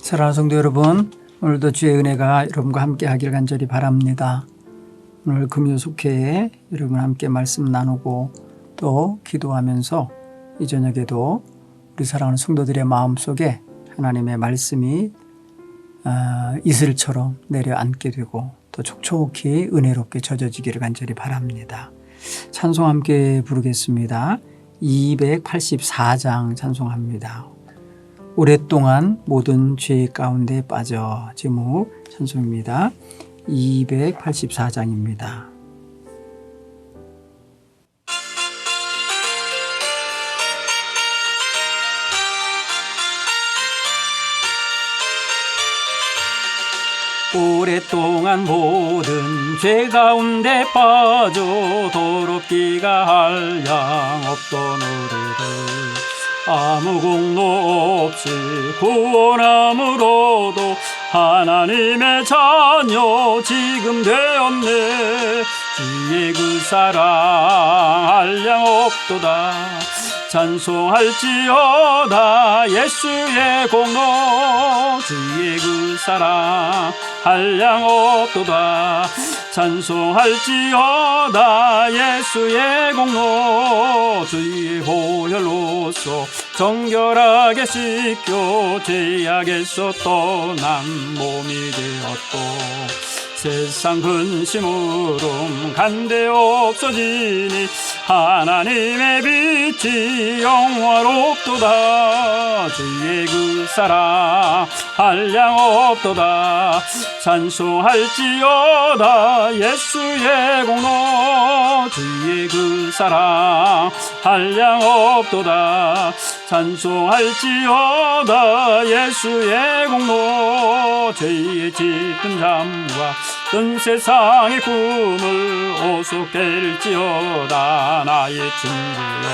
사랑하는 성도 여러분, 오늘도 주의 은혜가 여러분과 함께 하길 간절히 바랍니다. 오늘 금요숙회에 여러분 함께 말씀 나누고 또 기도하면서 이 저녁에도 우리 사랑하는 성도들의 마음속에 하나님의 말씀이 이슬처럼 내려앉게 되고 또 촉촉히 은혜롭게 젖어지기를 간절히 바랍니다. 찬송 함께 부르겠습니다. 284장 찬송합니다. 오랫동안 모든 죄 가운데 빠져 제목 찬송입니다. 284장입니다. 오랫동안 모든 죄 가운데 빠져 더럽기가 할 양 없던 우리를 아무 공로 없이 구원함으로도 하나님의 자녀 지금 되었네. 주의 그 사랑 한량 없도다. 찬송할지어다 예수의 공로. 주의 그 사랑 한량 없도다. 찬송할지어다 예수의 공로. 주의 보혈로서 정결하게 씻겨 죄악에서 떠난 몸이 되었고 세상 근심으로 간대 없어지니 하나님의 빛이 영화롭도다. 주의 그 사랑 한량 없도다. 찬송할지어다 예수의 공로. 주의 그 사랑 한량 없도다. 찬송할지어다 예수의 공로. 죄의 짙은 잠과 뜬 세상의 꿈을 어서 깰지어다. 나의 친구여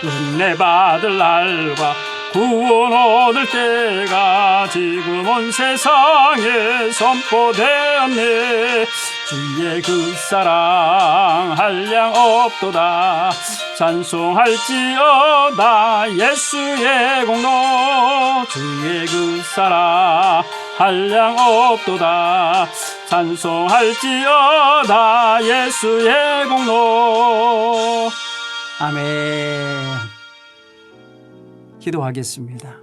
은혜 받을 날과 구원 얻을 때가 지금 온 세상에 선포되었네. 주의 그 사랑 한량 없도다. 찬송할지어다 예수의 공로. 주의 그 사랑 한량 없도다. 찬송할지어다 예수의 공로. 아멘. 기도하겠습니다.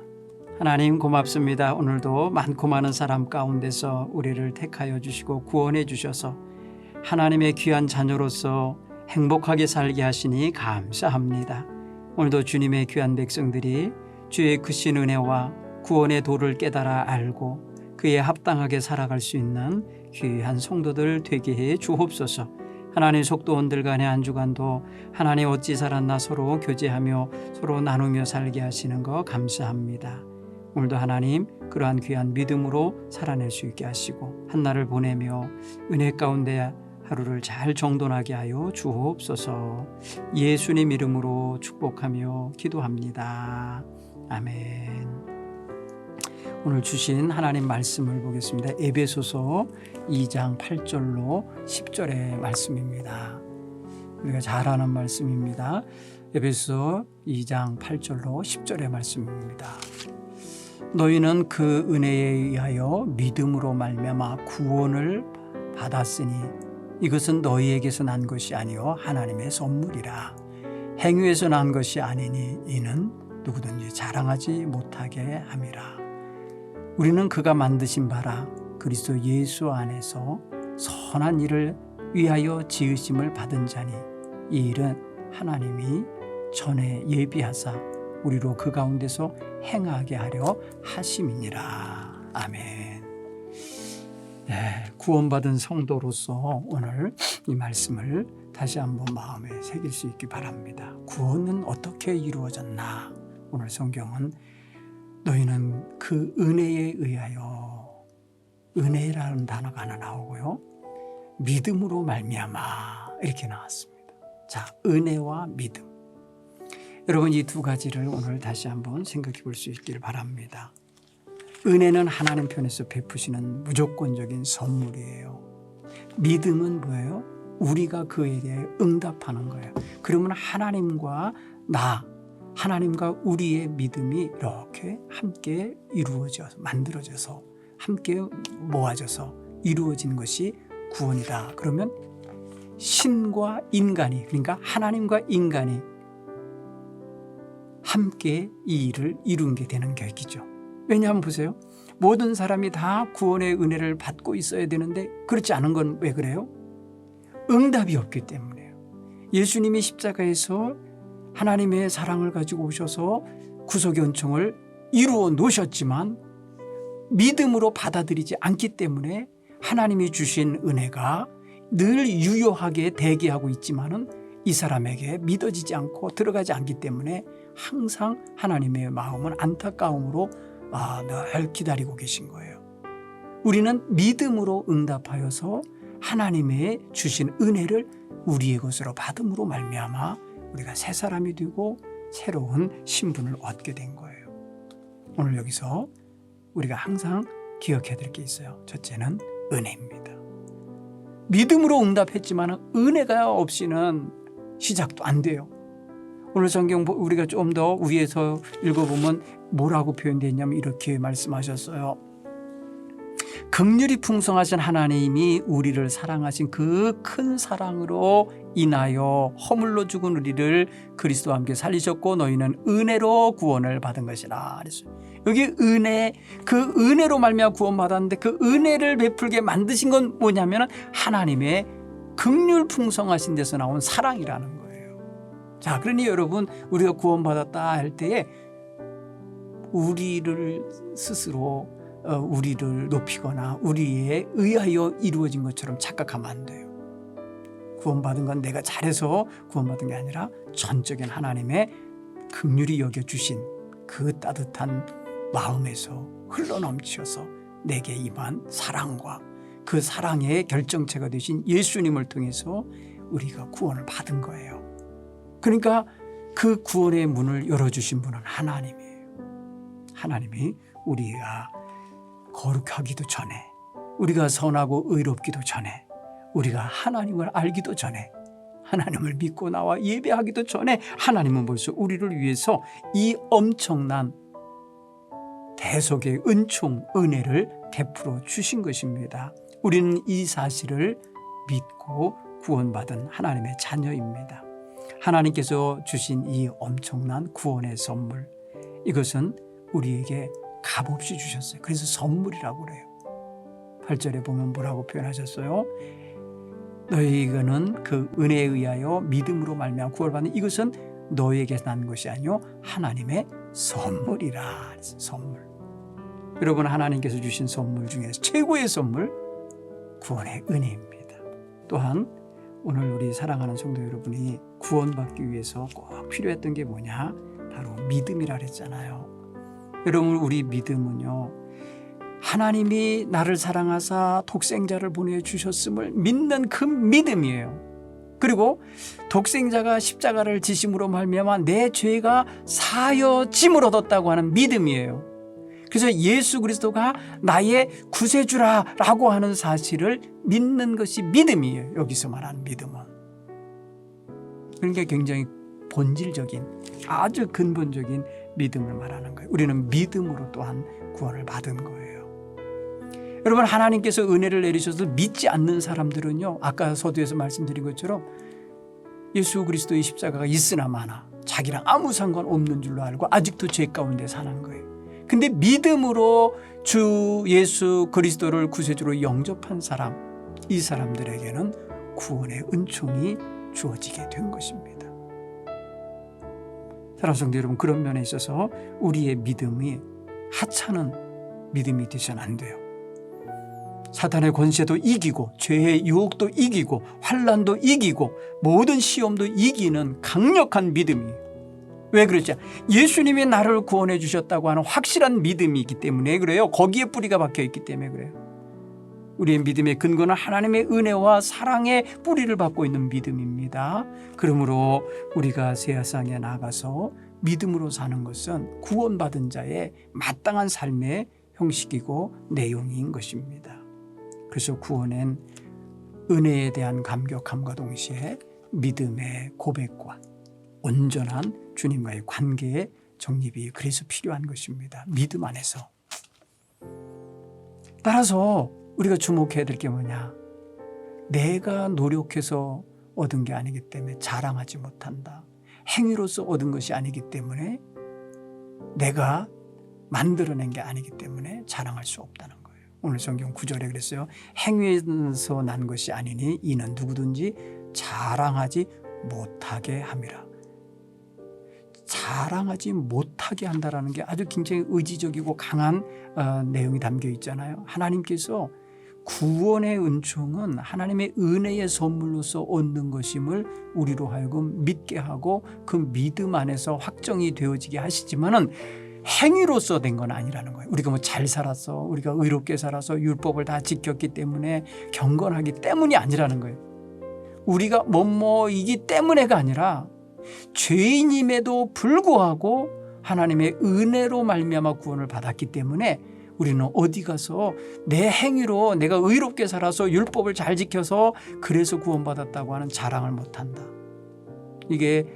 하나님 고맙습니다. 오늘도 많고 많은 사람 가운데서 우리를 택하여 주시고 구원해 주셔서 하나님의 귀한 자녀로서 행복하게 살게 하시니 감사합니다. 오늘도 주님의 귀한 백성들이 주의 크신 은혜와 구원의 도를 깨달아 알고 그에 합당하게 살아갈 수 있는 귀한 성도들 되게 해 주옵소서. 하나님 속도원들 간의 한 주간도 하나님 어찌 살았나 서로 교제하며 서로 나누며 살게 하시는 거 감사합니다. 오늘도 하나님 그러한 귀한 믿음으로 살아낼 수 있게 하시고 한날을 보내며 은혜 가운데 하루를 잘 정돈하게 하여 주옵소서. 예수님 이름으로 축복하며 기도합니다. 아멘. 오늘 주신 하나님 말씀을 보겠습니다. 에베소서 2장 8절로 10절의 말씀입니다. 우리가 잘 아는 말씀입니다. 에베소 2장 8절로 10절의 말씀입니다. 너희는 그 은혜에 의하여 믿음으로 말미암아 구원을 받았으니 이것은 너희에게서 난 것이 아니요 하나님의 선물이라. 행위에서 난 것이 아니니 이는 누구든지 자랑하지 못하게 함이라. 우리는 그가 만드신 바라 그리스도 예수 안에서 선한 일을 위하여 지으심을 받은 자니 이 일은 하나님이 전에 예비하사 우리로 그 가운데서 행하게 하려 하심이니라. 아멘. 네, 구원받은 성도로서 오늘 이 말씀을 다시 한번 마음에 새길 수 있기 바랍니다. 구원은 어떻게 이루어졌나? 오늘 성경은 너희는 그 은혜에 의하여, 은혜라는 단어가 하나 나오고요, 믿음으로 말미암아 이렇게 나왔습니다. 자, 은혜와 믿음. 여러분 이 두 가지를 오늘 다시 한번 생각해 볼 수 있기를 바랍니다. 은혜는 하나님 편에서 베푸시는 무조건적인 선물이에요. 믿음은 뭐예요? 우리가 그에 대해 응답하는 거예요. 그러면 하나님과 나, 하나님과 우리의 믿음이 이렇게 함께 이루어져서 만들어져서 함께 모아져서 이루어진 것이 구원이다. 그러면 신과 인간이, 그러니까 하나님과 인간이 함께 이 일을 이룬 게 되는 계기죠. 왜냐하면 보세요. 모든 사람이 다 구원의 은혜를 받고 있어야 되는데 그렇지 않은 건 왜 그래요? 응답이 없기 때문이에요. 예수님이 십자가에서 하나님의 사랑을 가지고 오셔서 구속의 은총을 이루어 놓으셨지만 믿음으로 받아들이지 않기 때문에 하나님이 주신 은혜가 늘 유효하게 대기하고 있지만은 이 사람에게 믿어지지 않고 들어가지 않기 때문에 항상 하나님의 마음은 안타까움으로 늘 기다리고 계신 거예요. 우리는 믿음으로 응답하여서 하나님의 주신 은혜를 우리의 것으로 받음으로 말미암아 우리가 새 사람이 되고 새로운 신분을 얻게 된 거예요. 오늘 여기서 우리가 항상 기억해야 될 게 있어요. 첫째는 은혜입니다. 믿음으로 응답했지만 은혜가 없이는 시작도 안 돼요. 오늘 성경 우리가 좀 더 위에서 읽어보면 뭐라고 표현되냐면 이렇게 말씀하셨어요. 긍휼이 풍성하신 하나님이 우리를 사랑하신 그 큰 사랑으로 인하여 허물로 죽은 우리를 그리스도와 함께 살리셨고 너희는 은혜로 구원을 받은 것이라 그랬어요. 여기 은혜, 그 은혜로 말미암아 구원받았는데 그 은혜를 베풀게 만드신 건 뭐냐면 하나님의 긍휼 풍성하신 데서 나온 사랑이라는 거예요. 자, 그러니 여러분 우리가 구원받았다 할 때에 우리를 스스로 우리를 높이거나 우리에 의하여 이루어진 것처럼 착각하면 안 돼요. 구원받은 건 내가 잘해서 구원받은 게 아니라 전적인 하나님의 긍휼히 여겨주신 그 따뜻한 마음에서 흘러넘치어서 내게 임한 사랑과 그 사랑의 결정체가 되신 예수님을 통해서 우리가 구원을 받은 거예요. 그러니까 그 구원의 문을 열어주신 분은 하나님이에요. 하나님이 우리가 거룩하기도 전에, 우리가 선하고 의롭기도 전에, 우리가 하나님을 알기도 전에, 하나님을 믿고 나와 예배하기도 전에 하나님은 벌써 우리를 위해서 이 엄청난 대속의 은총, 은혜를 베풀어 주신 것입니다. 우리는 이 사실을 믿고 구원받은 하나님의 자녀입니다. 하나님께서 주신 이 엄청난 구원의 선물, 이것은 우리에게 값없이 주셨어요. 그래서 선물이라고 그래요. 8절에 보면 뭐라고 표현하셨어요? 너희는 그 은혜에 의하여 믿음으로 말미암아 구원을 받는 이것은 너희에게서 난 것이 아니요 하나님의 선물이라. 선물. 여러분, 하나님께서 주신 선물 중에서 최고의 선물, 구원의 은혜입니다. 또한 오늘 우리 사랑하는 성도 여러분이 구원받기 위해서 꼭 필요했던 게 뭐냐? 바로 믿음이라 그랬잖아요. 여러분, 우리 믿음은요, 하나님이 나를 사랑하사 독생자를 보내주셨음을 믿는 그 믿음이에요. 그리고 독생자가 십자가를 지심으로 말미암아 내 죄가 사여짐을 얻었다고 하는 믿음이에요. 그래서 예수 그리스도가 나의 구세주라고 하는 사실을 믿는 것이 믿음이에요. 여기서 말하는 믿음은. 그러니까 굉장히 본질적인, 아주 근본적인 믿음을 말하는 거예요. 우리는 믿음으로 또한 구원을 받은 거예요. 여러분, 하나님께서 은혜를 내리셔서 믿지 않는 사람들은요, 아까 서두에서 말씀드린 것처럼 예수 그리스도의 십자가가 있으나 마나 자기랑 아무 상관없는 줄로 알고 아직도 죄 가운데 사는 거예요. 근데 믿음으로 주 예수 그리스도를 구세주로 영접한 사람, 이 사람들에게는 구원의 은총이 주어지게 된 것입니다. 사랑하는 성도 여러분, 그런 면에 있어서 우리의 믿음이 하찮은 믿음이 되셔는 안 돼요. 사탄의 권세도 이기고 죄의 유혹도 이기고 환난도 이기고 모든 시험도 이기는 강력한 믿음이에요. 왜 그렇죠? 예수님이 나를 구원해 주셨다고 하는 확실한 믿음이기 때문에 그래요. 거기에 뿌리가 박혀 있기 때문에 그래요. 우리의 믿음의 근거는 하나님의 은혜와 사랑의 뿌리를 받고 있는 믿음입니다. 그러므로 우리가 세상에 나가서 믿음으로 사는 것은 구원받은 자의 마땅한 삶의 형식이고 내용인 것입니다. 그래서 구원은 은혜에 대한 감격함과 동시에 믿음의 고백과 온전한 주님과의 관계의 정립이 그래서 필요한 것입니다. 믿음 안에서. 따라서 우리가 주목해야 될 게 뭐냐? 내가 노력해서 얻은 게 아니기 때문에 자랑하지 못한다. 행위로서 얻은 것이 아니기 때문에, 내가 만들어낸 게 아니기 때문에 자랑할 수 없다는 거예요. 오늘 성경 9절에 그랬어요. 행위에서 난 것이 아니니 이는 누구든지 자랑하지 못하게 함이라. 자랑하지 못하게 한다라는 게 아주 굉장히 의지적이고 강한 내용이 담겨 있잖아요. 하나님께서 구원의 은총은 하나님의 은혜의 선물로서 얻는 것임을 우리로 하여금 믿게 하고 그 믿음 안에서 확정이 되어지게 하시지만은 행위로서 된 건 아니라는 거예요. 우리가 뭐 잘 살았어, 우리가 의롭게 살아서 율법을 다 지켰기 때문에 경건하기 때문이 아니라는 거예요. 우리가 뭐뭐이기 때문에가 아니라 죄인임에도 불구하고 하나님의 은혜로 말미암아 구원을 받았기 때문에 우리는 어디 가서 내 행위로 내가 의롭게 살아서 율법을 잘 지켜서 그래서 구원받았다고 하는 자랑을 못한다. 이게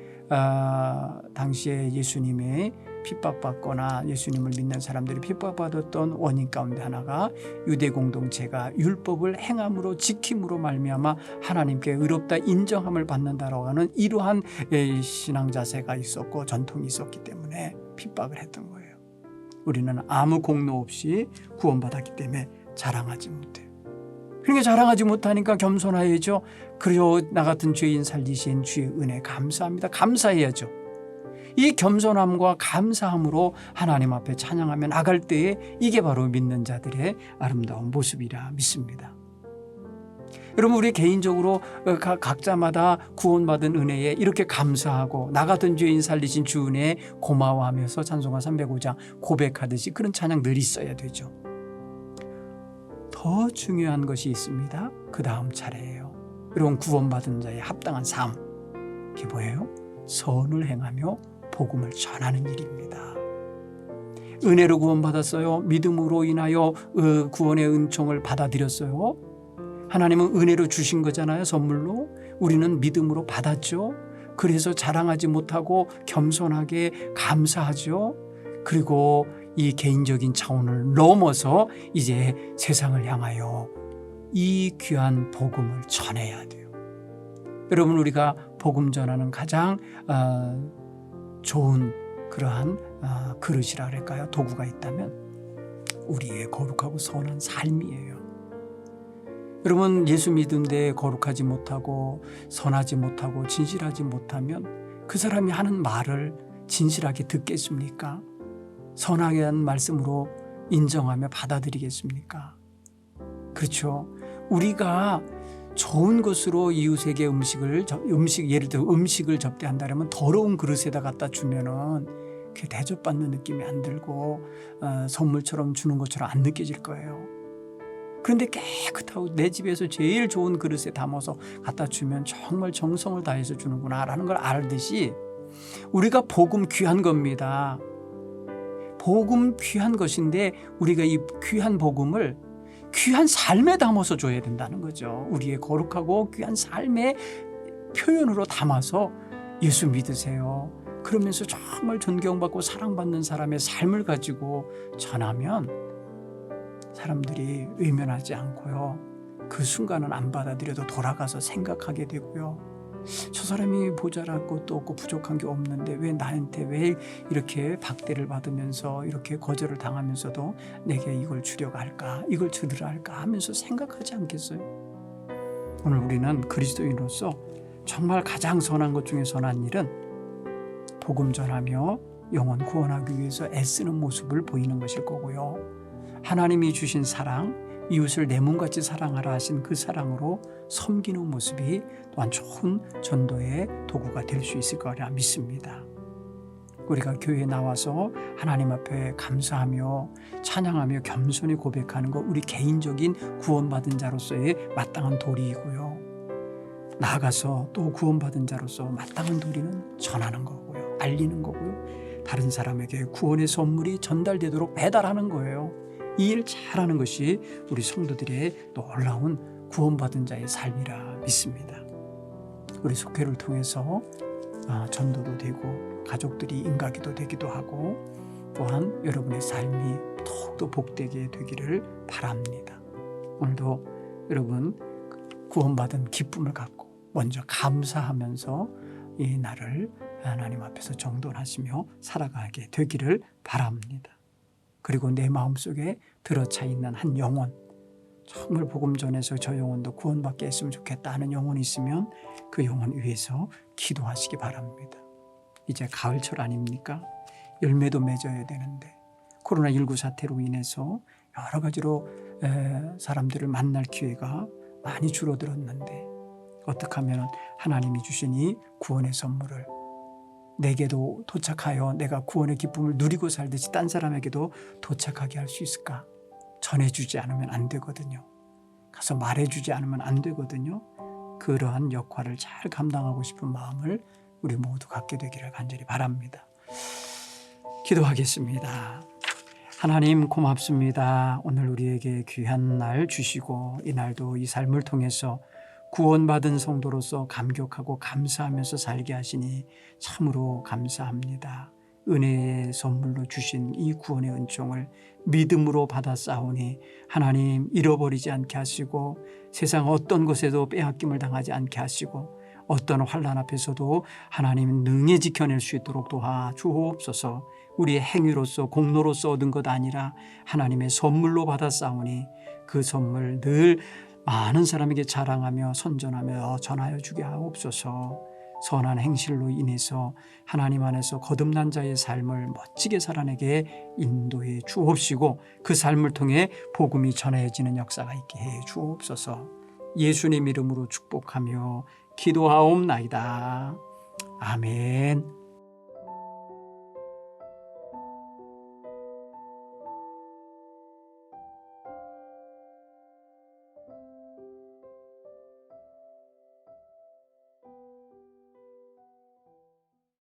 당시에 예수님의 핍박받거나 예수님을 믿는 사람들이 핍박받았던 원인 가운데 하나가 유대 공동체가 율법을 행함으로 지킴으로 말미암아 하나님께 의롭다 인정함을 받는다라고 하는 이러한 신앙 자세가 있었고 전통이 있었기 때문에 핍박을 했던 거예요. 우리는 아무 공로 없이 구원받았기 때문에 자랑하지 못해요. 그러니까 자랑하지 못하니까 겸손해야죠. 그리고 나 같은 죄인 살리신 주의 은혜 감사합니다. 감사해야죠. 이 겸손함과 감사함으로 하나님 앞에 찬양하며 나갈 때에 이게 바로 믿는 자들의 아름다운 모습이라 믿습니다. 여러분, 우리 개인적으로 각자마다 구원받은 은혜에 이렇게 감사하고 나 같은 죄인 살리신 주 은혜에 고마워하면서 찬송가 305장 고백하듯이 그런 찬양 늘 있어야 되죠. 더 중요한 것이 있습니다. 그 다음 차례예요. 여러분, 구원받은 자의 합당한 삶, 그게 뭐예요? 선을 행하며 복음을 전하는 일입니다. 은혜로 구원받았어요. 믿음으로 인하여 구원의 은총을 받아들였어요. 하나님은 은혜로 주신 거잖아요. 선물로. 우리는 믿음으로 받았죠. 그래서 자랑하지 못하고 겸손하게 감사하죠. 그리고 이 개인적인 차원을 넘어서 이제 세상을 향하여 이 귀한 복음을 전해야 돼요. 여러분, 우리가 복음 전하는 가장 좋은 그러한 그릇이라 할까요? 도구가 있다면 우리의 거룩하고 선한 삶이에요. 여러분, 예수 믿은데 거룩하지 못하고 선하지 못하고 진실하지 못하면 그 사람이 하는 말을 진실하게 듣겠습니까? 선하게 한 말씀으로 인정하며 받아들이겠습니까? 그렇죠. 우리가 좋은 것으로 이웃에게 예를 들어 음식을 접대한다면 더러운 그릇에다 갖다 주면은 그게 대접받는 느낌이 안 들고 선물처럼 주는 것처럼 안 느껴질 거예요. 그런데 깨끗하고 내 집에서 제일 좋은 그릇에 담아서 갖다 주면 정말 정성을 다해서 주는구나 라는 걸 알듯이 우리가 복음 귀한 겁니다. 복음 귀한 것인데 우리가 이 귀한 복음을 귀한 삶에 담아서 줘야 된다는 거죠. 우리의 거룩하고 귀한 삶의 표현으로 담아서 예수 믿으세요. 그러면서 정말 존경받고 사랑받는 사람의 삶을 가지고 전하면 사람들이 외면하지 않고요. 그 순간은 안 받아들여도 돌아가서 생각하게 되고요. 저 사람이 모자랄 것도 없고 부족한 게 없는데 왜 나한테 왜 이렇게 박대를 받으면서 이렇게 거절을 당하면서도 내게 이걸 주려고 할까, 이걸 주리라 할까 하면서 생각하지 않겠어요? 오늘 우리는 그리스도인으로서 정말 가장 선한 것 중에 선한 일은 복음 전하며 영혼 구원하기 위해서 애쓰는 모습을 보이는 것일 거고요. 하나님이 주신 사랑, 이웃을 내 몸같이 사랑하라 하신 그 사랑으로 섬기는 모습이 또한 좋은 전도의 도구가 될 수 있을 거라 믿습니다. 우리가 교회에 나와서 하나님 앞에 감사하며 찬양하며 겸손히 고백하는 것, 우리 개인적인 구원받은 자로서의 마땅한 도리이고요. 나아가서 또 구원받은 자로서 마땅한 도리는 전하는 거고요. 알리는 거고요. 다른 사람에게 구원의 선물이 전달되도록 배달하는 거예요. 이 일 잘하는 것이 우리 성도들의 놀라운 구원받은 자의 삶이라 믿습니다. 우리 속회를 통해서 전도도 되고 가족들이 인가기도 되기도 하고 또한 여러분의 삶이 더욱더 복되게 되기를 바랍니다. 오늘도 여러분 구원받은 기쁨을 갖고 먼저 감사하면서 이 날을 하나님 앞에서 정돈하시며 살아가게 되기를 바랍니다. 그리고 내 마음속에 들어차 있는 한 영혼, 정말 복음 전해서 저 영혼도 구원받게 했으면 좋겠다 하는 영혼이 있으면 그 영혼 위해서 기도하시기 바랍니다. 이제 가을철 아닙니까? 열매도 맺어야 되는데 코로나19 사태로 인해서 여러 가지로 사람들을 만날 기회가 많이 줄어들었는데 어떻게 하면 하나님이 주신 이 구원의 선물을 내게도 도착하여 내가 구원의 기쁨을 누리고 살듯이 딴 사람에게도 도착하게 할 수 있을까? 전해주지 않으면 안 되거든요. 가서 말해주지 않으면 안 되거든요. 그러한 역할을 잘 감당하고 싶은 마음을 우리 모두 갖게 되기를 간절히 바랍니다. 기도하겠습니다. 하나님 고맙습니다. 오늘 우리에게 귀한 날 주시고 이 날도 이 삶을 통해서 구원받은 성도로서 감격하고 감사하면서 살게 하시니 참으로 감사합니다. 은혜의 선물로 주신 이 구원의 은총을 믿음으로 받아 싸우니 하나님 잃어버리지 않게 하시고 세상 어떤 곳에도 빼앗김을 당하지 않게 하시고 어떤 환난 앞에서도 하나님 능히 지켜낼 수 있도록 도와주옵소서. 우리의 행위로서 공로로서 얻은 것 아니라 하나님의 선물로 받아 싸우니 그 선물 늘 많은 사람에게 자랑하며 선전하며 전하여 주게 하옵소서. 선한 행실로 인해서 하나님 안에서 거듭난 자의 삶을 멋지게 살아내게 인도해 주옵시고 그 삶을 통해 복음이 전해지는 역사가 있게 해 주옵소서. 예수님 이름으로 축복하며 기도하옵나이다. 아멘.